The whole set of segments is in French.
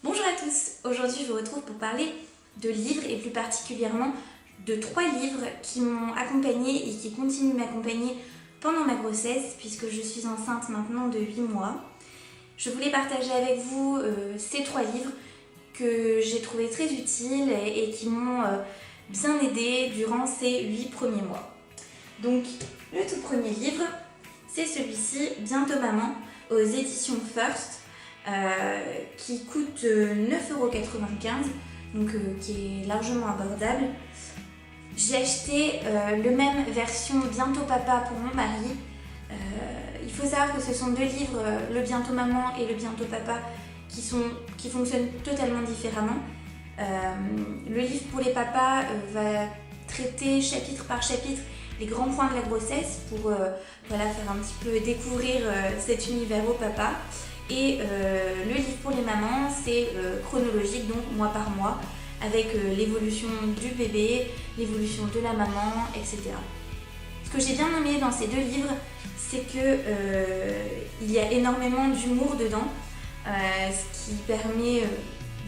Bonjour à tous, aujourd'hui je vous retrouve pour parler de livres et plus particulièrement de 3 livres qui m'ont accompagnée et qui continuent de m'accompagner pendant ma grossesse puisque je suis enceinte maintenant de 8 mois. Je voulais partager avec vous ces 3 livres que j'ai trouvé très utiles et qui m'ont bien aidée durant ces 8 premiers mois. Donc le tout premier livre, c'est celui-ci, Bientôt Maman, aux éditions First. Qui coûte 9,95 €, donc qui est largement abordable. J'ai acheté le même version Bientôt Papa pour mon mari. Il faut savoir que ce sont 2 livres, le Bientôt Maman et le Bientôt Papa, qui fonctionnent totalement différemment. Le livre pour les papas va traiter chapitre par chapitre les grands points de la grossesse pour faire un petit peu découvrir cet univers au papa. Et le livre pour les mamans, c'est chronologique, donc mois par mois, avec l'évolution du bébé, l'évolution de la maman, etc. Ce que j'ai bien aimé dans ces 2 livres, c'est qu'il y a énormément d'humour dedans, ce qui permet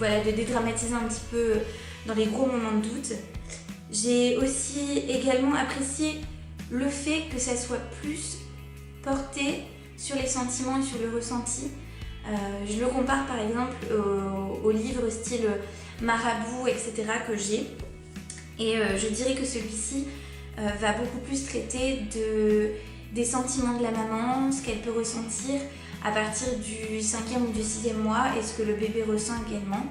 de dédramatiser un petit peu dans les gros moments de doute. J'ai aussi également apprécié le fait que ça soit plus porté sur les sentiments et sur le ressenti. Je le compare par exemple aux livres style Marabout, etc. que j'ai. Et je dirais que celui-ci va beaucoup plus traiter des sentiments de la maman, ce qu'elle peut ressentir à partir du 5e ou du 6e mois et ce que le bébé ressent également.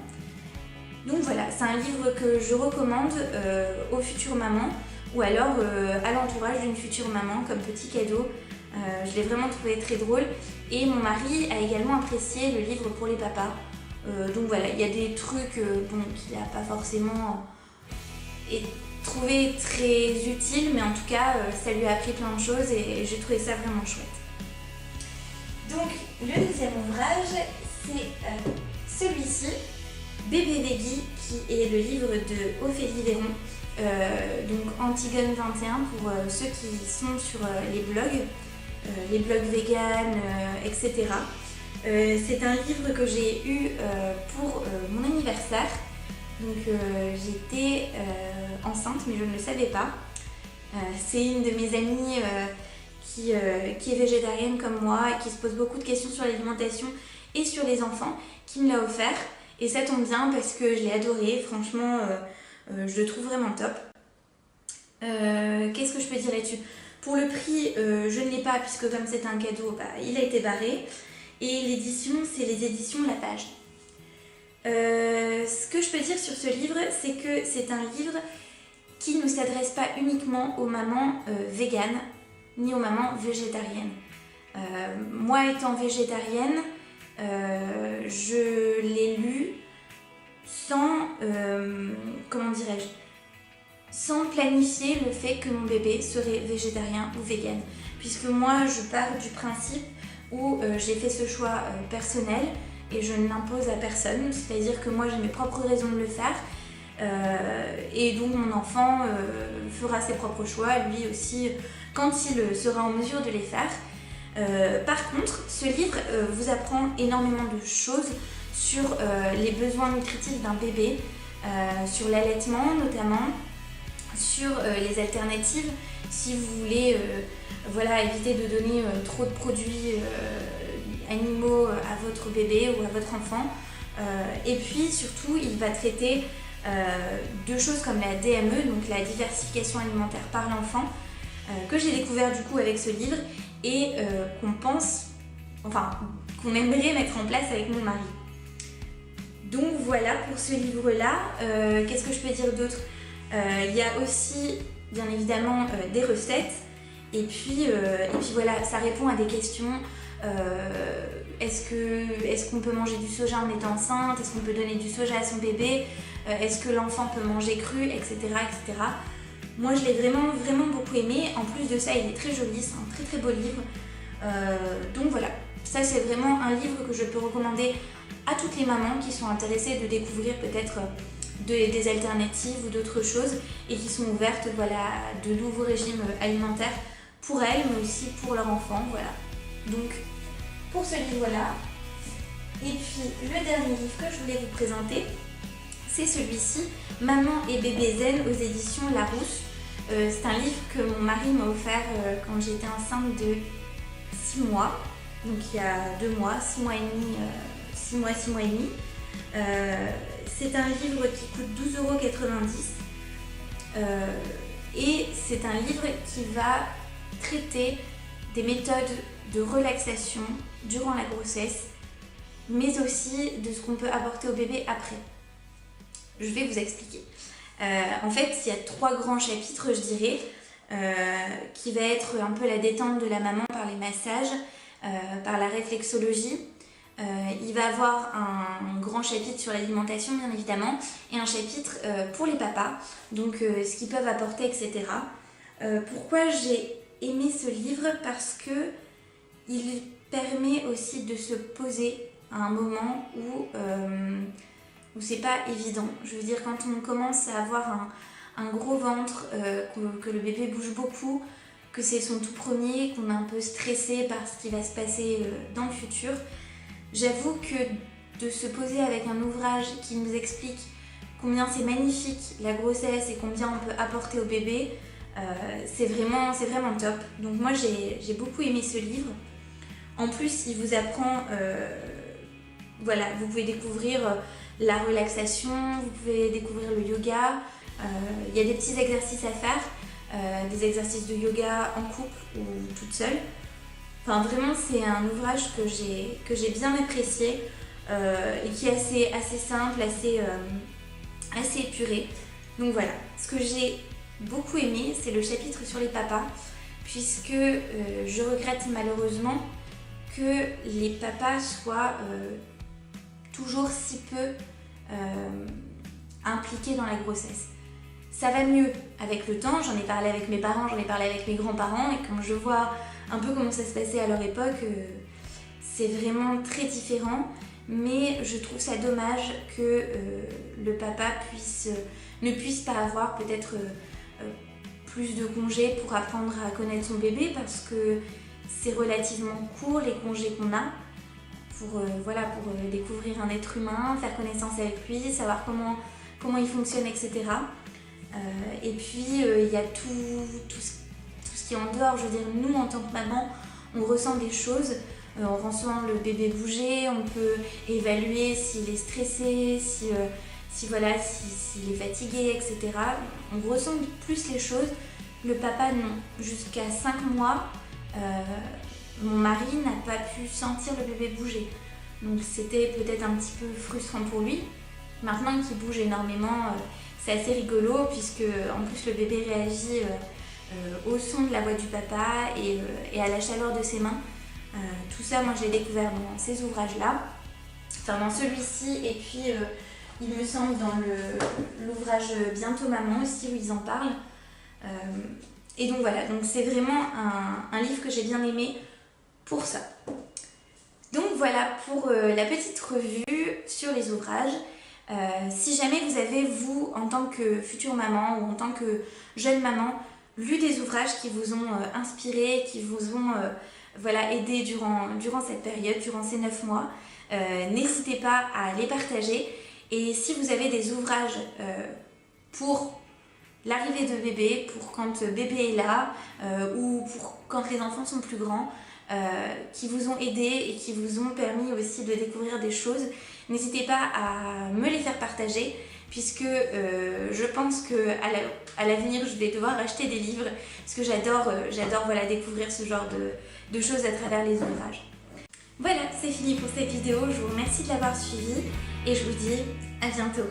Donc voilà, c'est un livre que je recommande aux futures mamans ou alors à l'entourage d'une future maman comme petit cadeau. Je l'ai vraiment trouvé très drôle et mon mari a également apprécié le livre pour les papas. Donc voilà, il y a des trucs qu'il n'a pas forcément trouvé très utiles, mais en tout cas ça lui a appris plein de choses et j'ai trouvé ça vraiment chouette. Donc le deuxième ouvrage, c'est celui-ci, Bébé Veggie, qui est le livre de Ophélie Véron, donc Antigone 21 pour ceux qui sont sur les blogs vegan, etc. C'est un livre que j'ai eu pour mon anniversaire. Donc j'étais enceinte mais je ne le savais pas. C'est une de mes amies qui est végétarienne comme moi et qui se pose beaucoup de questions sur l'alimentation et sur les enfants qui me l'a offert. Et ça tombe bien parce que je l'ai adoré, franchement je le trouve vraiment top. Qu'est-ce que je peux dire là-dessus ? Pour le prix, je ne l'ai pas puisque comme c'est un cadeau, il a été barré. Et l'édition, c'est les éditions La Page. Ce que je peux dire sur ce livre, c'est que c'est un livre qui ne s'adresse pas uniquement aux mamans véganes ni aux mamans végétariennes. Moi étant végétarienne, je l'ai lu sans, sans planifier le fait que mon bébé serait végétarien ou vegan. Puisque moi, je pars du principe où j'ai fait ce choix personnel et je ne l'impose à personne. C'est-à-dire que moi, j'ai mes propres raisons de le faire. Et donc, mon enfant fera ses propres choix, lui aussi, quand il sera en mesure de les faire. Par contre, ce livre vous apprend énormément de choses sur les besoins nutritifs d'un bébé, sur l'allaitement notamment, sur les alternatives si vous voulez éviter de donner trop de produits animaux à votre bébé ou à votre enfant. Et puis surtout il va traiter de choses comme la DME, donc la diversification alimentaire par l'enfant, que j'ai découvert du coup avec ce livre et qu'on aimerait mettre en place avec mon mari. Donc voilà pour ce livre-là. Qu'est-ce que je peux dire d'autre ? Il y a aussi bien évidemment des recettes et puis voilà, ça répond à des questions. Est-ce qu'on peut manger du soja en étant enceinte ? Est-ce qu'on peut donner du soja à son bébé ? Est-ce que l'enfant peut manger cru, etc., etc. Moi je l'ai vraiment vraiment beaucoup aimé. En plus de ça, il est très joli, c'est un très très beau livre. Donc voilà, ça c'est vraiment un livre que je peux recommander à toutes les mamans qui sont intéressées de découvrir peut-être des alternatives ou d'autres choses et qui sont ouvertes à de nouveaux régimes alimentaires pour elles mais aussi pour leur enfant. Voilà. Donc pour ce livre-là, Et puis le dernier livre que je voulais vous présenter, c'est celui-ci, Maman et bébé zen aux éditions Larousse. C'est un livre que mon mari m'a offert quand j'étais enceinte de 6 mois, donc il y a 2 mois, 6 mois et demi, 6 mois et demi. C'est un livre qui coûte 12,90 € et c'est un livre qui va traiter des méthodes de relaxation durant la grossesse, mais aussi de ce qu'on peut apporter au bébé après. Je vais vous expliquer. En fait, il y a 3 grands chapitres, je dirais, qui va être un peu la détente de la maman par les massages, par la réflexologie. Il va avoir un grand chapitre sur l'alimentation, bien évidemment, et un chapitre pour les papas, donc ce qu'ils peuvent apporter, etc. Pourquoi j'ai aimé ce livre? Parce que il permet aussi de se poser à un moment où c'est pas évident. Je veux dire, quand on commence à avoir un gros ventre, que le bébé bouge beaucoup, que c'est son tout premier, qu'on est un peu stressé par ce qui va se passer dans le futur, j'avoue que de se poser avec un ouvrage qui nous explique combien c'est magnifique la grossesse et combien on peut apporter au bébé, c'est vraiment top. Donc moi j'ai beaucoup aimé ce livre. En plus, il vous apprend, voilà, vous pouvez découvrir la relaxation, vous pouvez découvrir le yoga. Il y a des petits exercices à faire, des exercices de yoga en couple ou toute seule. Enfin, vraiment, c'est un ouvrage que j'ai bien apprécié et qui est assez simple, assez épuré. Donc voilà, ce que j'ai beaucoup aimé, c'est le chapitre sur les papas, puisque je regrette malheureusement que les papas soient toujours si peu impliqués dans la grossesse. Ça va mieux avec le temps, j'en ai parlé avec mes parents, j'en ai parlé avec mes grands-parents, et quand je vois un peu comment ça se passait à leur époque, c'est vraiment très différent, mais je trouve ça dommage que le papa ne puisse pas avoir peut-être plus de congés pour apprendre à connaître son bébé, parce que c'est relativement court les congés qu'on a pour découvrir un être humain, faire connaissance avec lui, savoir comment il fonctionne, etc. Et puis il y a tout ce qui est en dehors. Je veux dire, nous en tant que maman, on ressent des choses, on ressent le bébé bouger, on peut évaluer s'il est stressé, s'il est fatigué, etc. On ressent plus les choses. Le papa, non. Jusqu'à 5 mois, mon mari n'a pas pu sentir le bébé bouger. Donc c'était peut-être un petit peu frustrant pour lui. Maintenant qu'il bouge énormément, c'est assez rigolo, puisque en plus le bébé réagit au son de la voix du papa et à la chaleur de ses mains. Tout ça, moi je l'ai découvert dans ces ouvrages-là, enfin dans celui-ci, et puis il me semble dans l'ouvrage Bientôt Maman aussi, où ils en parlent. Et donc voilà, donc c'est vraiment un livre que j'ai bien aimé pour ça. Donc voilà pour la petite revue sur les ouvrages. Si jamais vous avez, vous, en tant que future maman ou en tant que jeune maman, lu des ouvrages qui vous ont inspiré, qui vous ont aidé durant cette période, durant ces 9 mois, n'hésitez pas à les partager. Et si vous avez des ouvrages pour l'arrivée de bébé, pour quand bébé est là, ou pour quand les enfants sont plus grands, qui vous ont aidé et qui vous ont permis aussi de découvrir des choses, n'hésitez pas à me les faire partager, puisque je pense qu'à l'avenir je vais devoir acheter des livres, parce que j'adore découvrir ce genre de choses à travers les ouvrages. Voilà, c'est fini pour cette vidéo, je vous remercie de l'avoir suivie et je vous dis à bientôt.